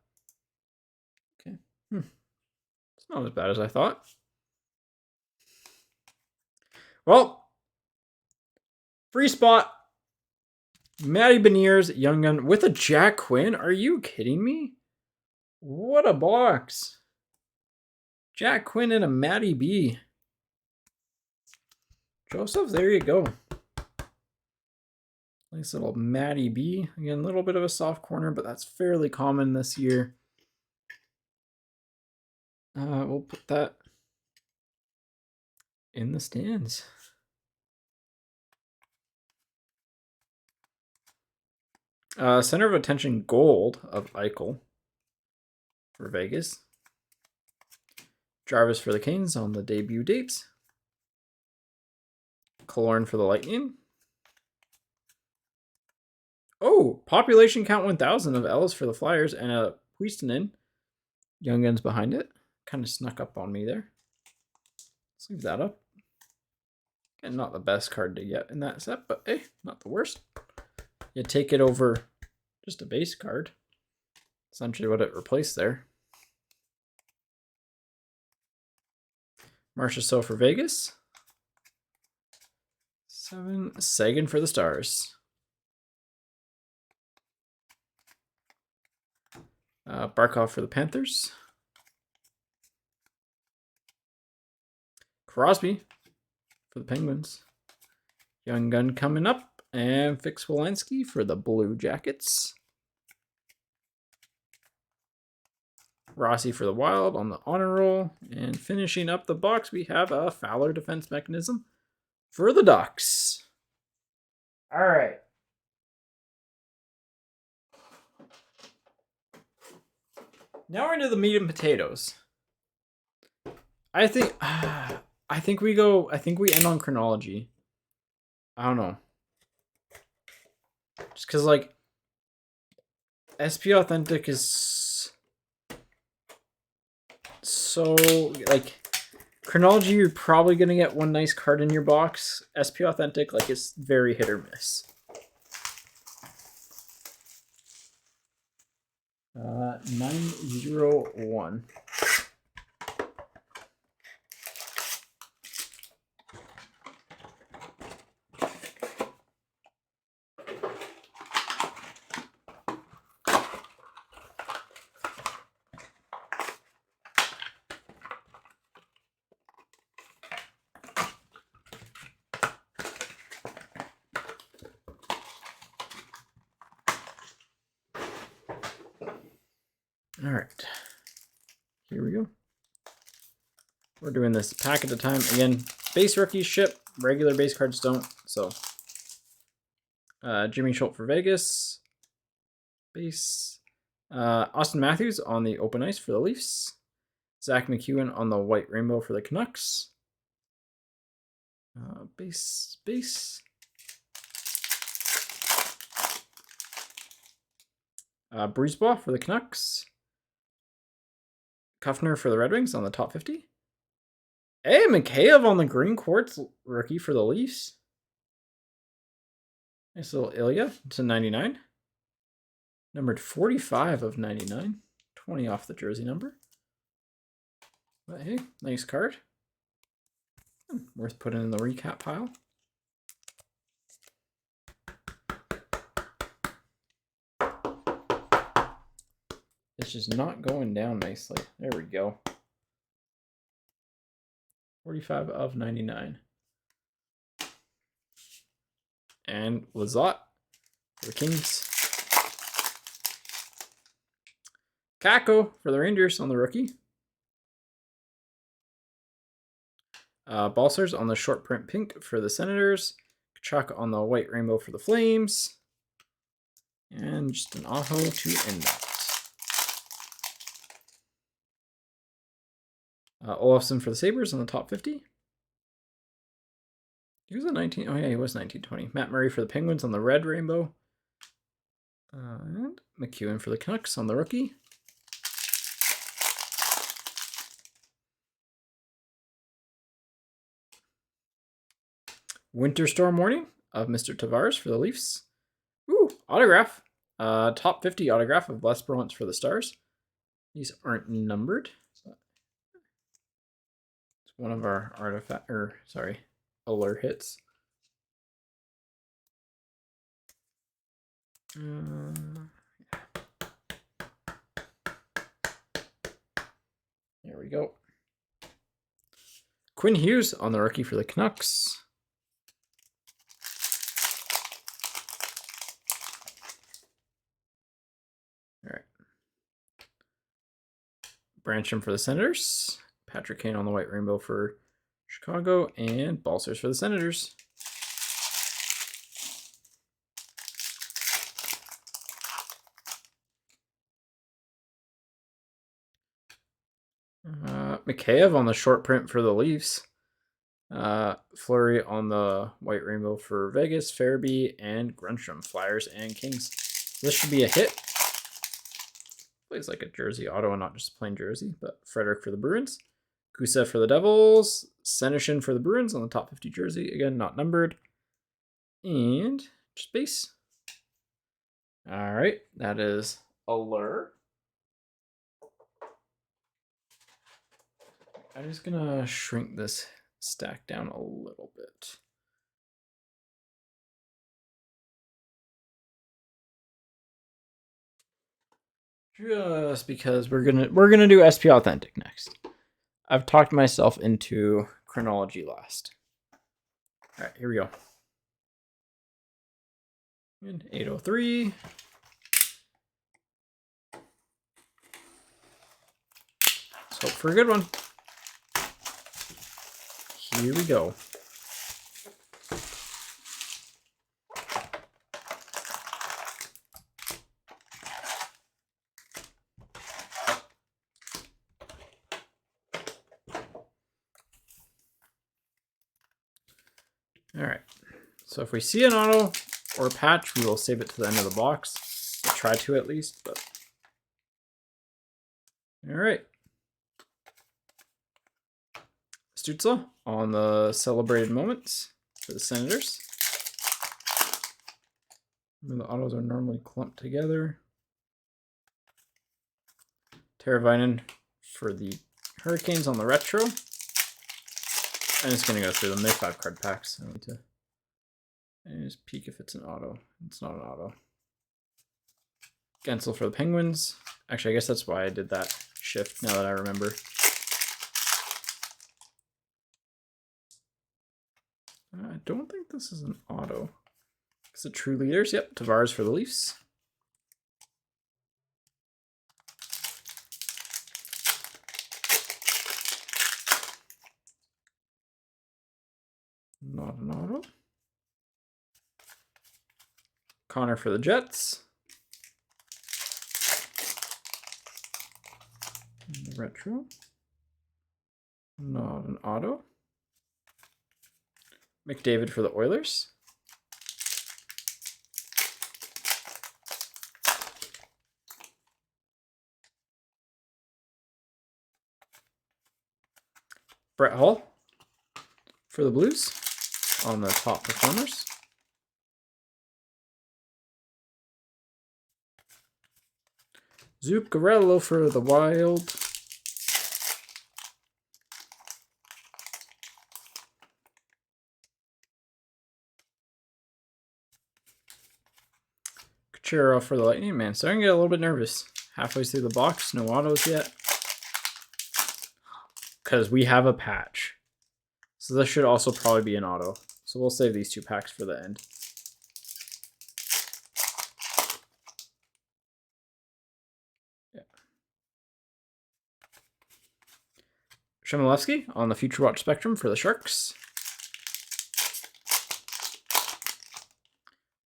Okay. It's not as bad as I thought. Well, free spot. Matty Beniers, Young Gun with a Jack Quinn. Are you kidding me? What a box. Jack Quinn and a Matty B. Joseph, there you go. Nice little Matty B. Again, a little bit of a soft corner, but that's fairly common this year. We'll put that in the stands. Center of attention gold of Eichel for Vegas. Jarvis for the Kings on the debut dates. Killorn for the Lightning. Oh, population count 1,000 of Ellis for the Flyers and a Puistonen. Young Guns behind it. Kind of snuck up on me there. Let's leave that up. And not the best card to get in that set, but hey, not the worst. You take it over just a base card. Essentially what it replaced there. Marchessault for Vegas. 7. Sagan for the Stars. Barkov for the Panthers. Crosby for the Penguins. Young Gun coming up. And Fix Wolanski for the Blue Jackets. Rossi for the Wild on the honor roll. And finishing up the box, we have a Fowler defense mechanism for the Ducks. All right. Now we're into the meat and potatoes. I think we end on chronology. I don't know. Just because, like, SP Authentic is so, like, chronology, you're probably going to get one nice card in your box. SP Authentic, like, it's very hit or miss. 901. All right, here we go. We're doing this pack at a time. Again, base rookies ship, regular base cards don't. So, Jimmy Schultz for Vegas. Base. Austin Matthews on the open ice for the Leafs. Zach McEwen on the white rainbow for the Canucks. Base. Brisebois for the Canucks. Kuffner for the Red Wings on the top 50. Hey, Mikheyev on the green quartz rookie for the Leafs. Nice little Ilya to 99. Numbered 45 of 99. 20 off the jersey number. But hey, nice card. Worth putting in the recap pile. It's just not going down nicely. There we go. 45 of 99. And Lizotte for the Kings. Kako for the Rangers on the rookie. Balsers on the short print pink for the Senators. Kachuk on the white rainbow for the Flames. And just an Aho to end that. Olofsson for the Sabres on the top 50. He was a 19. Oh, yeah, he was 1920. Matt Murray for the Penguins on the red rainbow. And McEwen for the Canucks on the rookie. Winter Storm Warning of Mr. Tavares for the Leafs. Ooh, autograph. Top 50 autograph of Les Browants for the Stars. These aren't numbered. It's one of our Allure hits. There we go. Quinn Hughes on the rookie for the Canucks. All right. Brancham for the Senators. Patrick Kane on the white rainbow for Chicago. And Balsers for the Senators. Mikheyev on the short print for the Leafs. Fleury on the white rainbow for Vegas, Farabee, and Grunstrom, Flyers and Kings. This should be a hit. Plays like a jersey auto and not just a plain jersey, but Frederick for the Bruins. Gusev for the Devils. Senyshyn for the Bruins on the top 50 jersey. Again, not numbered. And just base. All right, that is Allure. I'm just gonna shrink this stack down a little bit. Just because we're gonna do SP Authentic next. I've talked myself into chronology last. All right, here we go. And 803. Let's hope for a good one. Here we go. All right. So if we see an auto or a patch, we will save it to the end of the box. We'll try to at least, but all right. Stützle on the celebrated moments for the Senators. The autos are normally clumped together. Teravainen for the Hurricanes on the retro. I'm just going to go through them. They're 5-card packs. I need to just peek if it's an auto. It's not an auto. Gensel for the Penguins. Actually, I guess that's why I did that shift now that I remember. I don't think this is an auto. It's a True Leaders. Yep, Tavares for the Leafs. Not an auto. Connor for the Jets. The retro. Not an auto. McDavid for the Oilers. Brett Hull for the Blues on the top performers. Zuccarello for the Wild. Cuchero for the Lightning. Man, starting to get a little bit nervous. Halfway through the box, no autos yet. Because we have a patch. So this should also probably be an auto. So we'll save these 2 packs for the end. Yeah. Shemilevsky on the Future Watch Spectrum for the Sharks.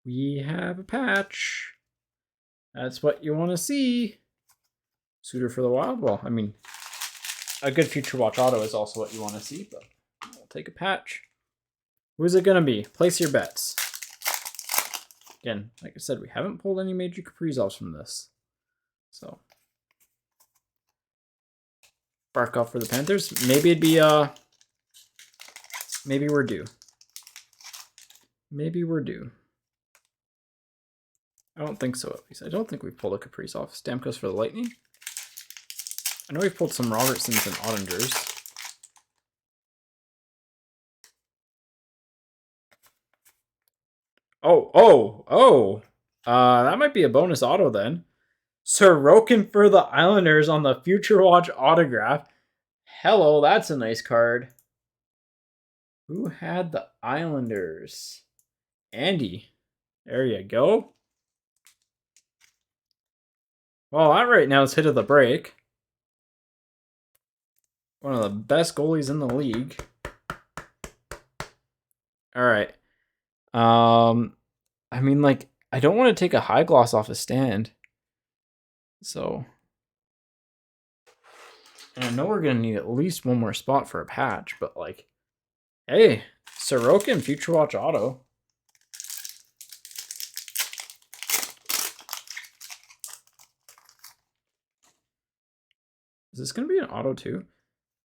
We have a patch. That's what you want to see. Suitor for the Wild. Well, I mean, a good Future Watch auto is also what you want to see, but we'll take a patch. Who's it going to be? Place your bets. Again, like I said, we haven't pulled any major Kaprizovs from this. So, Barkov for the Panthers. Maybe it'd be, maybe we're due. Maybe we're due. I don't think so, at least. I don't think we've pulled a Kaprizov. Stamkos for the Lightning. I know we've pulled some Robertsons and Ottingers. Oh. That might be a bonus auto then. Sorokin for the Islanders on the Future Watch autograph. Hello, that's a nice card. Who had the Islanders? Andy. There you go. Well, that right now is hit of the break. One of the best goalies in the league. All right. I mean, like, I don't want to take a high gloss off a stand. So, and I know we're going to need at least one more spot for a patch, but like, hey, Sorokin Future Watch auto. Is this going to be an auto too?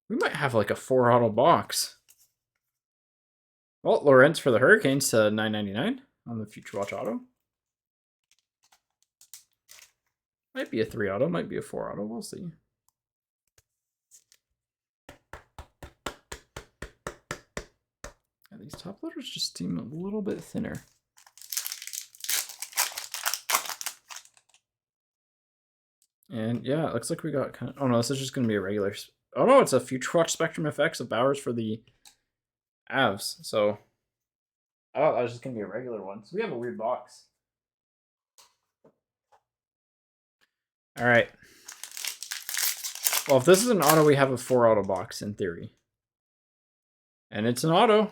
We might have like a 4 auto box. Well, Lawrence for the Hurricanes to $9.99 on the Future Watch auto. Might be a 3 auto, might be a 4 auto. We'll see. Yeah, these top loaders just seem a little bit thinner. And yeah, it looks like we got kind of... Oh no, this is just going to be a regular... Oh no, it's a Future Watch Spectrum FX of Bowers for the Avs. So, I thought that was just going to be a regular one. So we have a weird box. All right. Well, if this is an auto, we have a 4 auto box in theory. And it's an auto.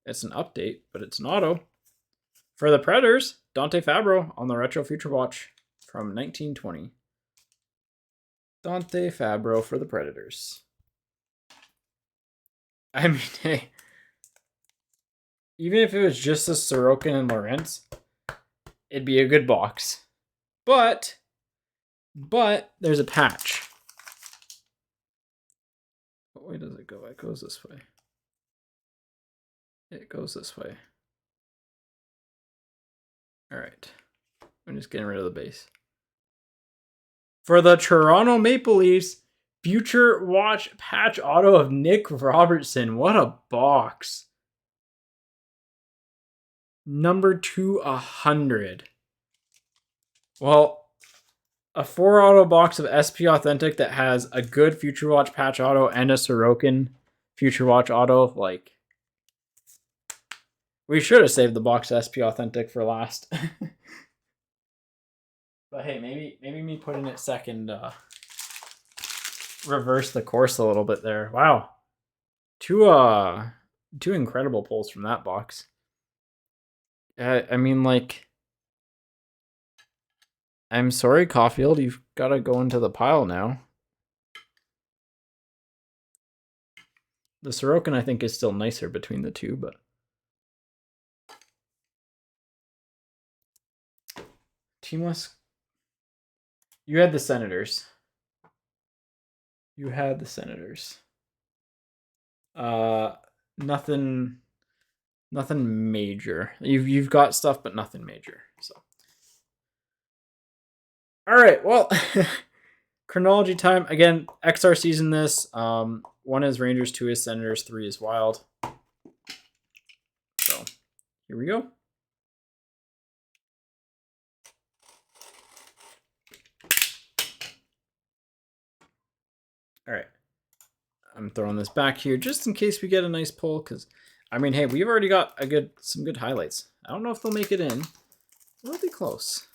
It's an update, but it's an auto. For the Predators, Dante Fabro on the Retro Future Watch from 1920. Dante Fabro for the Predators. I mean, hey, even if it was just a Sorokin and Lawrence, it'd be a good box. But there's a patch. What way does it go? It goes this way. It goes this way. All right. I'm just getting rid of the base. For the Toronto Maple Leafs, Future Watch patch auto of Nick Robertson. What a box. Number 2/100. Well, a 4 auto box of SP Authentic that has a good Future Watch patch auto and a Sorokin Future Watch auto. Like, we should have saved the box SP Authentic for last. But hey, maybe me putting it second reverse the course a little bit there. Wow. Two incredible pulls from that box. I mean, like, I'm sorry, Caulfield, you've got to go into the pile now. The Sorokin, I think, is still nicer between the two, but teamless. You had the Senators. You had the Senators. Nothing major. You've got stuff, but nothing major. So, all right. Well, chronology time again. XR season this. 1 is Rangers, 2 is Senators, 3 is Wild. So here we go. All right. I'm throwing this back here just in case we get a nice pull, because I mean, hey, we've already got some good highlights. I don't know if they'll make it in. We'll be close.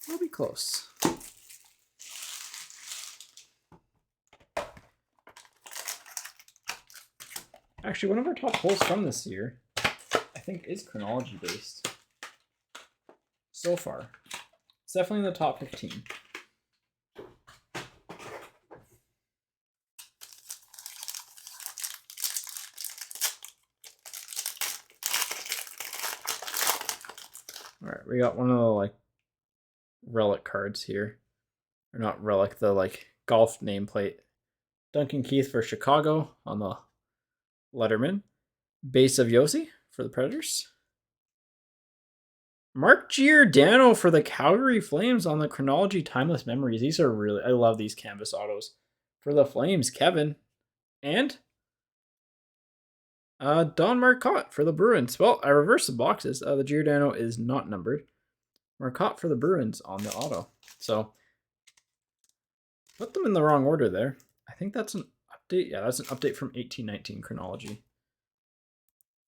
We'll be close. Actually, one of our top pulls from this year, I think, is chronology based. So far. It's definitely in the top 15. Alright, we got one of the like relic cards here. Or not relic, the like golf nameplate. Duncan Keith for Chicago on the Letterman. Base of Yossi for the Predators. Mark Giordano for the Calgary Flames on the Chronology Timeless Memories. These are really, I love these canvas autos. For the Flames, Kevin. And Don Marcotte for the Bruins. Well, I reversed the boxes. The Giordano is not numbered. Marcotte for the Bruins on the auto. So, put them in the wrong order there. I think that's an update. Yeah, that's an update from 1819 Chronology.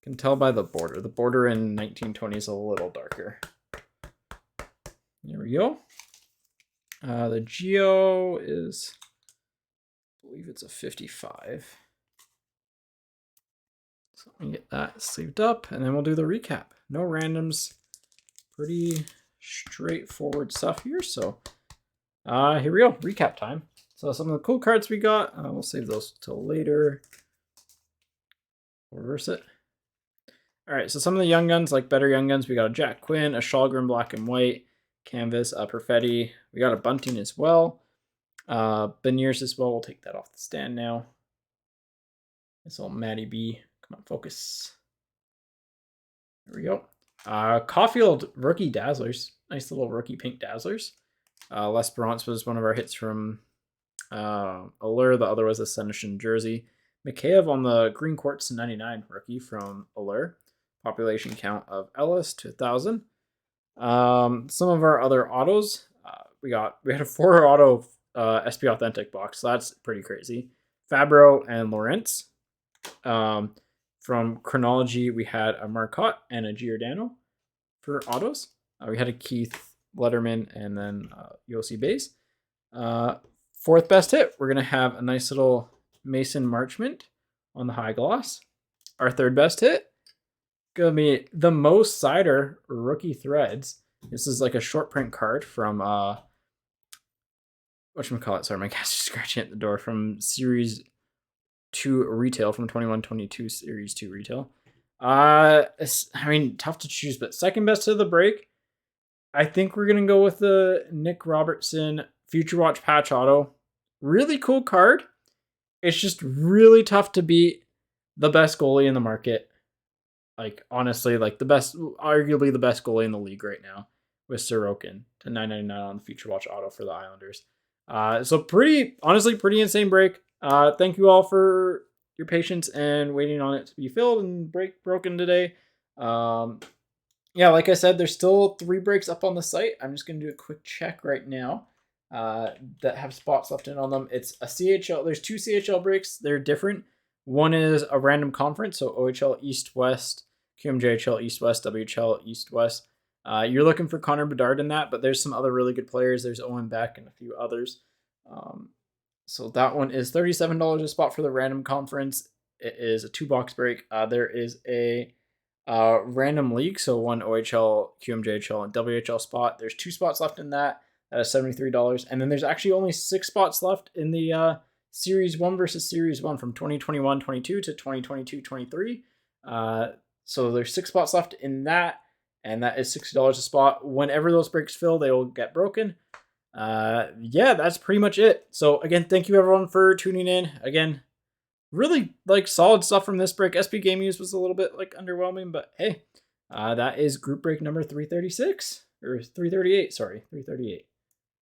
Can tell by the border. The border in 1920 is a little darker. There we go. The Geo is, I believe it's a 55. So let me get that sleeved up, and then we'll do the recap. No randoms. Pretty straightforward stuff here. So here we go. Recap time. So some of the cool cards we got. We'll save those till later. Reverse it. All right, so some of the young guns, like better young guns, we got a Jack Quinn, a Shalgren black and white, canvas, a Perfetti. We got a Bunting as well. Beniers as well. We'll take that off the stand now. This old Matty B. Come on, focus. There we go. Caulfield rookie Dazzlers. Nice little rookie pink Dazzlers. Les Bronze was one of our hits from Allure. The other was a Seneschal jersey. Mikheyev on the Green Quartz 99 rookie from Allure. Population count of Ellis to 1,000. Some of our other autos, we had a 4 auto SP Authentic box, so that's pretty crazy. Fabro and Lawrence. From Chronology, we had a Marcotte and a Giordano for autos. We had a Keith Letterman and then Yossi base. 4th best hit, we're going to have a nice little Mason Marchment on the high gloss. Our 3rd best hit, going to be the Mo Sider rookie threads. This is like a short print card from whatchamacallit, sorry, my cat's just scratching at the door, from Series 2 retail, from 21-22 Series 2 retail. I mean, tough to choose, but 2nd best of the break, I think we're going to go with the Nick Robertson Future Watch patch auto. Really cool card. It's just really tough to beat the best goalie in the market. Like, honestly, like arguably the best goalie in the league right now with Sorokin to 9.99 on the Future Watch auto for the Islanders. So honestly, pretty insane break. Thank you all for your patience and waiting on it to be filled and broken today. Yeah, like I said, there's still 3 breaks up on the site. I'm just going to do a quick check right now that have spots left in on them. It's a CHL. There's 2 CHL breaks. They're different. One is a random conference, so OHL East-West, QMJHL East-West, WHL East-West. You're looking for Connor Bedard in that, but there's some other really good players. There's Owen Beck and a few others. So that one is $37 a spot for the random conference. It is a 2-box break. There is a random league, so one OHL, QMJHL, and WHL spot. There's 2 spots left in that. That is $73. And then there's actually only 6 spots left in the Series 1 versus Series 1 from 2021-22 to 2022-23. So there's 6 spots left in that, and that is $60 a spot. Whenever those breaks fill, they will get broken. Yeah, that's pretty much it. So again, thank you everyone for tuning in. Again, really like solid stuff from this break. SP Game Use was a little bit like underwhelming, but hey, that is group break number 336 or 338. Sorry, 338.